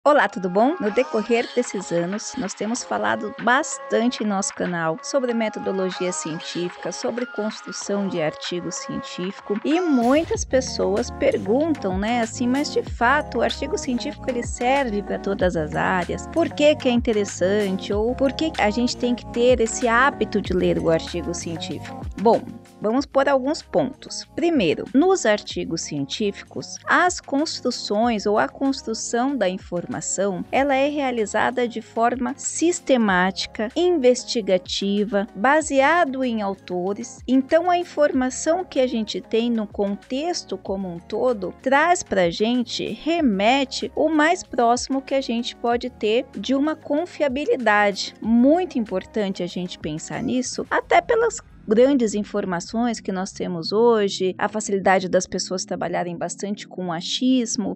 Olá, tudo bom? No decorrer desses anos, nós temos falado bastante em nosso canal sobre metodologia científica, sobre construção de artigo científico e muitas pessoas perguntam, assim, mas de fato o artigo científico ele serve para todas as áreas? Por que é interessante? Ou por que a gente tem que ter esse hábito de ler o artigo científico? Bom, vamos por alguns pontos. Primeiro, nos artigos científicos, as construções ou a construção da informação, ela é realizada de forma sistemática, investigativa, baseado em autores. Então, a informação que a gente tem no contexto como um todo traz para a gente, remete o mais próximo que a gente pode ter de uma confiabilidade. Muito importante a gente pensar nisso, até pelas grandes informações que nós temos hoje, a facilidade das pessoas trabalharem bastante com achismos,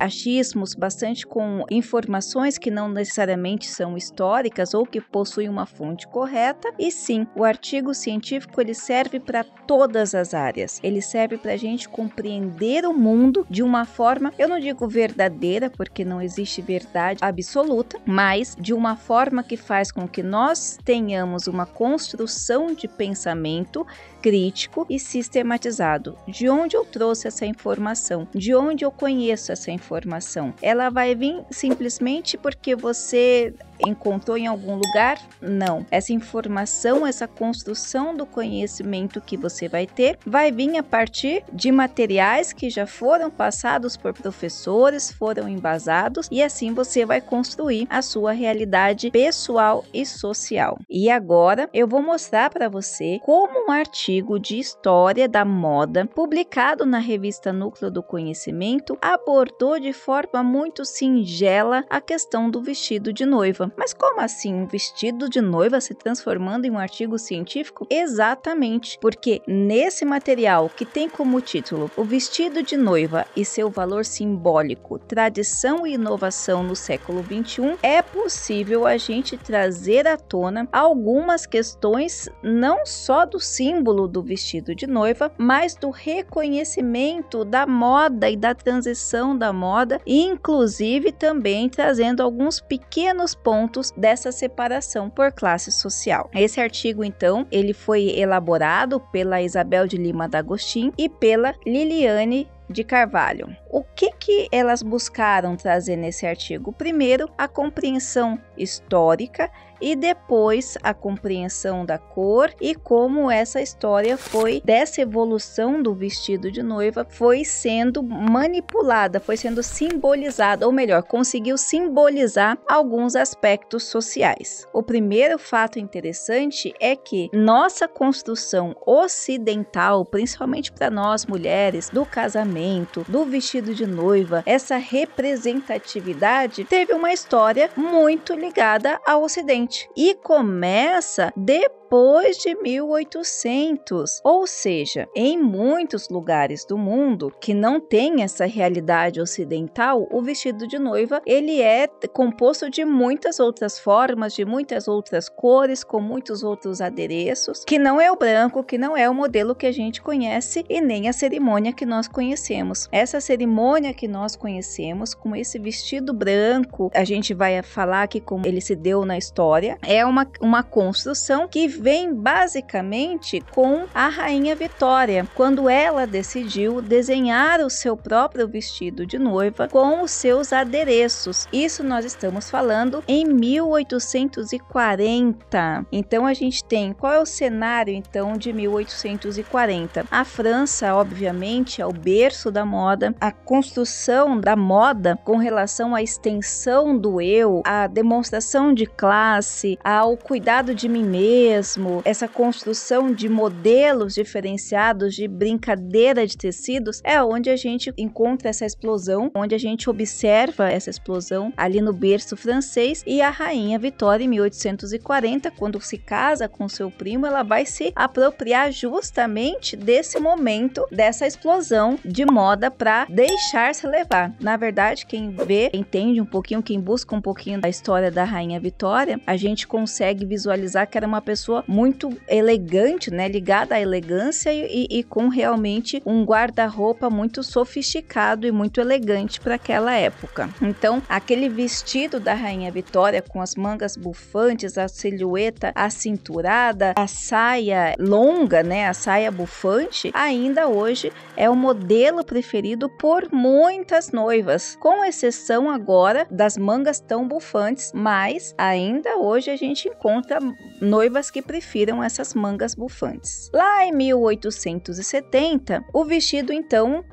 bastante com informações que não necessariamente são históricas ou que possuem uma fonte correta. E sim, o artigo científico ele serve para todas as áreas. Ele serve para a gente compreender o mundo de uma forma, eu não digo verdadeira, porque não existe verdade absoluta, mas de uma forma que faz com que nós tenhamos uma construção de pensamento crítico e sistematizado. De onde eu trouxe essa informação? De onde eu conheço essa informação? Ela vai vir simplesmente porque você encontrou em algum lugar? Não. Essa informação, essa construção do conhecimento que você vai ter, vai vir a partir de materiais que já foram passados por professores, foram embasados, e assim você vai construir a sua realidade pessoal e social. E agora eu vou mostrar para você como um artigo de história da moda, publicado na revista Núcleo do Conhecimento, abordou de forma muito singela a questão do vestido de noiva. Mas como assim um vestido de noiva se transformando em um artigo científico? Exatamente, porque nesse material que tem como título O Vestido de Noiva e seu valor simbólico, tradição e inovação no século XXI, é possível a gente trazer à tona algumas questões não só do símbolo do vestido de noiva, mas do reconhecimento da moda e da transição da moda, e inclusive também trazendo alguns pequenos pontos dessa separação por classe social. Esse artigo, então, ele foi elaborado pela Isabel de Lima D'Agostin e pela Liliane de Carvalho. O que elas buscaram trazer nesse artigo? Primeiro, a compreensão histórica e depois a compreensão da cor e como essa história dessa evolução do vestido de noiva foi sendo manipulada, foi sendo simbolizada, ou melhor, conseguiu simbolizar alguns aspectos sociais. O primeiro fato interessante é que nossa construção ocidental, principalmente para nós mulheres, do casamento, do vestido de noiva, essa representatividade teve uma história muito ligada ao Ocidente e começa depois de 1800, ou seja, em muitos lugares do mundo que não tem essa realidade ocidental, o vestido de noiva ele é composto de muitas outras formas, de muitas outras cores, com muitos outros adereços, que não é o branco, que não é o modelo que a gente conhece e nem a cerimônia que nós conhecemos. Essa cerimônia que nós conhecemos, com esse vestido branco, a gente vai falar aqui como ele se deu na história, é uma construção que vem basicamente com a Rainha Vitória, quando ela decidiu desenhar o seu próprio vestido de noiva com os seus adereços. Isso nós estamos falando em 1840. Então a gente tem, qual é o cenário então de 1840? A França, obviamente, é o berço da moda, a construção da moda com relação à extensão do eu, a demonstração de classe, ao cuidado de mim mesmo, essa construção de modelos diferenciados de brincadeira de tecidos, é onde a gente encontra essa explosão, onde a gente observa essa explosão ali no berço francês. E a Rainha Vitória, em 1840, quando se casa com seu primo, ela vai se apropriar justamente desse momento, dessa explosão de moda para deixar-se levar. Na verdade, quem vê, entende um pouquinho, quem busca um pouquinho da história da Rainha Vitória, a gente consegue visualizar que era uma pessoa roupa muito elegante, né, ligada à elegância e com realmente um guarda-roupa muito sofisticado e muito elegante para aquela época. Então, aquele vestido da Rainha Vitória com as mangas bufantes, a silhueta acinturada, a saia longa, né, a saia bufante, ainda hoje é o modelo preferido por muitas noivas, com exceção agora das mangas tão bufantes, mas ainda hoje a gente encontra noivas que prefiram essas mangas bufantes. Lá em 1870, o vestido então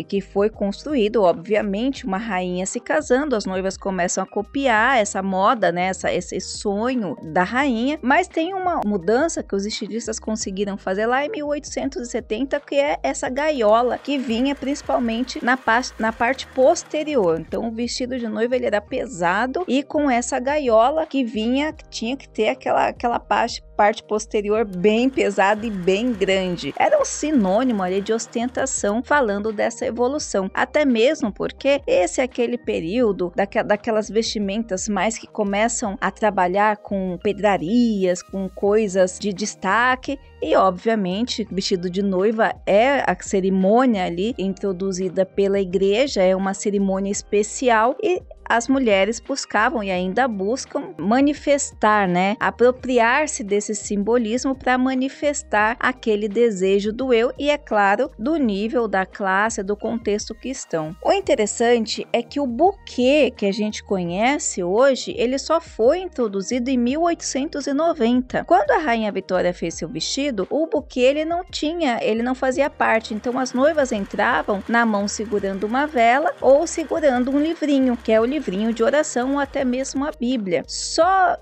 que foi construído, obviamente, uma rainha se casando, as noivas começam a copiar essa moda, né, esse sonho da rainha, mas tem uma mudança que os estilistas conseguiram fazer lá em 1870, que é essa gaiola que vinha principalmente na parte posterior. Então o vestido de noiva ele era pesado e com essa gaiola que tinha que ter aquela parte posterior bem pesada e bem grande. Era um sinônimo ali de ostentação, falando dessa evolução, até mesmo porque esse é aquele período daquelas vestimentas mais que começam a trabalhar com pedrarias, com coisas de destaque. E obviamente vestido de noiva é a cerimônia ali introduzida pela igreja, é uma cerimônia especial e as mulheres buscavam e ainda buscam manifestar, né, apropriar-se desse simbolismo para manifestar aquele desejo do eu e, é claro, do nível, da classe, do contexto que estão. O interessante é que o buquê que a gente conhece hoje, ele só foi introduzido em 1890. Quando a Rainha Vitória fez seu vestido, o buquê ele não fazia parte, então as noivas entravam na mão segurando uma vela ou segurando um livrinho, que é o livrinho de oração ou até mesmo a Bíblia.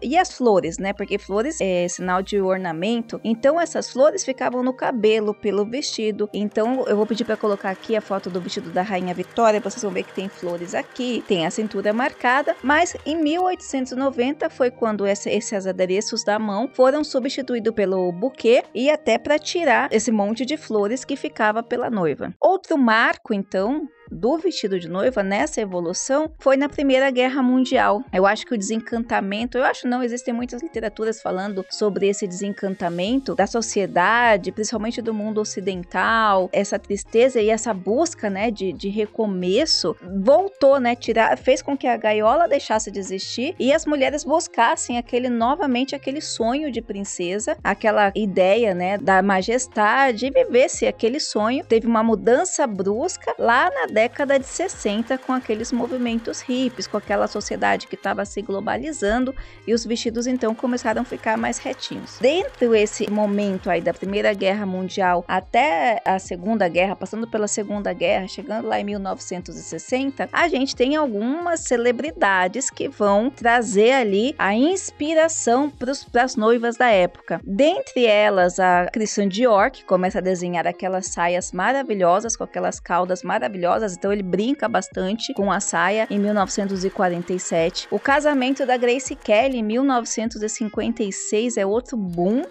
E as flores, né? Porque flores é sinal de ornamento. Então essas flores ficavam no cabelo, pelo vestido. Então eu vou pedir para colocar aqui a foto do vestido da Rainha Vitória. Vocês vão ver que tem flores aqui, tem a cintura marcada. Mas em 1890 foi quando esses adereços da mão foram substituídos pelo buquê e até para tirar esse monte de flores que ficava pela noiva. Outro marco, então, do vestido de noiva nessa evolução foi na Primeira Guerra Mundial. Eu acho que o desencantamento, existem muitas literaturas falando sobre esse desencantamento da sociedade, principalmente do mundo ocidental, essa tristeza e essa busca, né, de recomeço, voltou, né, fez com que a gaiola deixasse de existir e as mulheres buscassem novamente aquele sonho de princesa, aquela ideia, né, da majestade, e vivesse aquele sonho. Teve uma mudança brusca lá na década de 60 com aqueles movimentos hippies, com aquela sociedade que estava se globalizando e os vestidos então começaram a ficar mais retinhos. Dentro desse momento aí da Primeira Guerra Mundial até a Segunda Guerra, passando pela Segunda Guerra, chegando lá em 1960, a gente tem algumas celebridades que vão trazer ali a inspiração para as noivas da época. Dentre elas, a Christian Dior, que começa a desenhar aquelas saias maravilhosas, com aquelas caudas maravilhosas, então ele brinca bastante com a saia em 1947. O casamento da Grace Kelly em 1956 é outro boom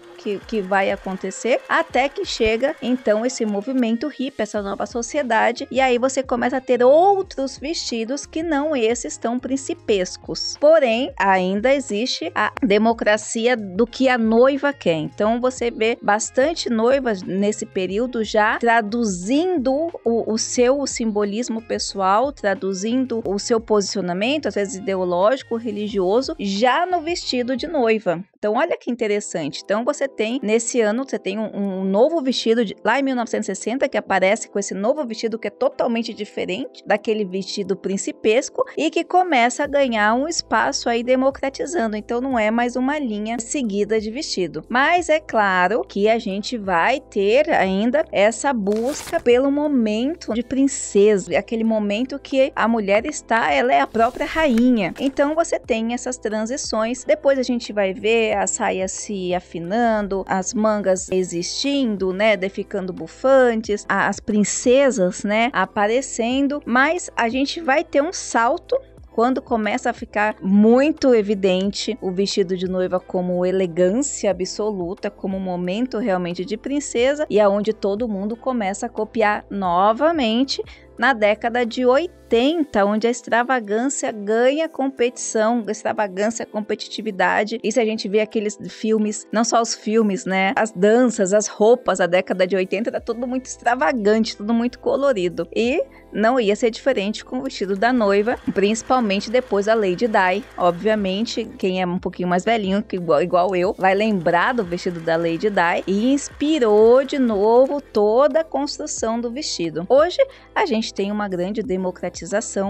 que vai acontecer, até que chega então esse movimento hippie, essa nova sociedade, e aí você começa a ter outros vestidos que não esses tão principescos. Porém, ainda existe a democracia do que a noiva quer. Então você vê bastante noivas nesse período já traduzindo o seu simbolismo pessoal, traduzindo o seu posicionamento, às vezes ideológico, religioso, já no vestido de noiva. Então olha que interessante. Então você tem, nesse ano, você tem um novo vestido, lá em 1960, que aparece com esse novo vestido que é totalmente diferente daquele vestido principesco e que começa a ganhar um espaço aí democratizando. Então não é mais uma linha seguida de vestido. Mas é claro que a gente vai ter ainda essa busca pelo momento de princesa, aquele momento que a mulher ela é a própria rainha. Então você tem essas transições. Depois a gente vai ver a saia se afinando, as mangas existindo, né, ficando bufantes, as princesas, né, aparecendo, mas a gente vai ter um salto quando começa a ficar muito evidente o vestido de noiva como elegância absoluta, como um momento realmente de princesa, e aonde todo mundo começa a copiar novamente na década de 80. 70, onde a extravagância ganha competição, extravagância, competitividade. E se a gente vê aqueles filmes, não só os filmes, né? As danças, as roupas, a década de 80 era tudo muito extravagante, tudo muito colorido. E não ia ser diferente com o vestido da noiva, principalmente depois da Lady Di. Obviamente, quem é um pouquinho mais velhinho, igual eu, vai lembrar do vestido da Lady Di e inspirou de novo toda a construção do vestido. Hoje, a gente tem uma grande democratização,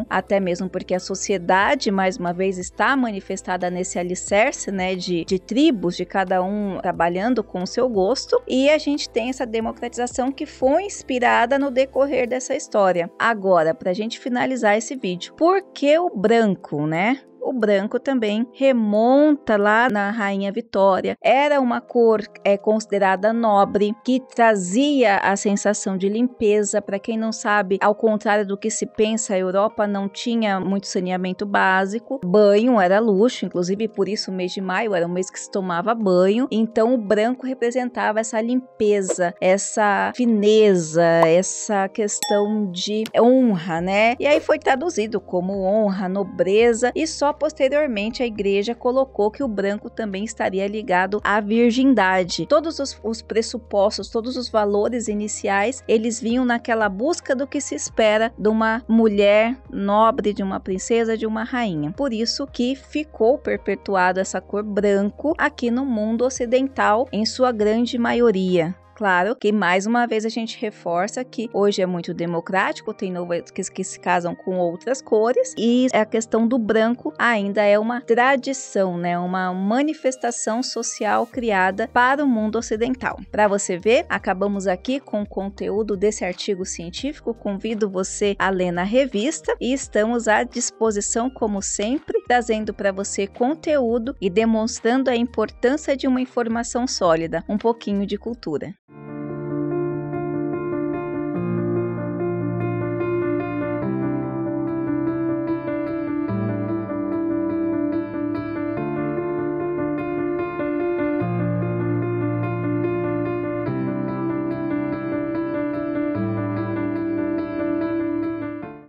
até mesmo porque a sociedade, mais uma vez, está manifestada nesse alicerce, né, de tribos, de cada um trabalhando com o seu gosto, e a gente tem essa democratização que foi inspirada no decorrer dessa história. Agora, para a gente finalizar esse vídeo, por que o branco, né? O branco também remonta lá na Rainha Vitória. Era uma cor considerada nobre, que trazia a sensação de limpeza. Para quem não sabe, ao contrário do que se pensa, a Europa não tinha muito saneamento básico. Banho era luxo, inclusive por isso o mês de maio era um mês que se tomava banho. Então o branco representava essa limpeza, essa fineza, essa questão de honra, né? E aí foi traduzido como honra, nobreza, e só posteriormente a igreja colocou que o branco também estaria ligado à virgindade. Todos os pressupostos, todos os valores iniciais, eles vinham naquela busca do que se espera de uma mulher nobre, de uma princesa, de uma rainha. Por isso que ficou perpetuado essa cor branco aqui no mundo ocidental, em sua grande maioria. Claro que, mais uma vez, a gente reforça que hoje é muito democrático, tem noivas que se casam com outras cores, e a questão do branco ainda é uma tradição, né? Uma manifestação social criada para o mundo ocidental. Para você ver, acabamos aqui com o conteúdo desse artigo científico. Convido você a ler na revista e estamos à disposição, como sempre, trazendo para você conteúdo e demonstrando a importância de uma informação sólida, um pouquinho de cultura.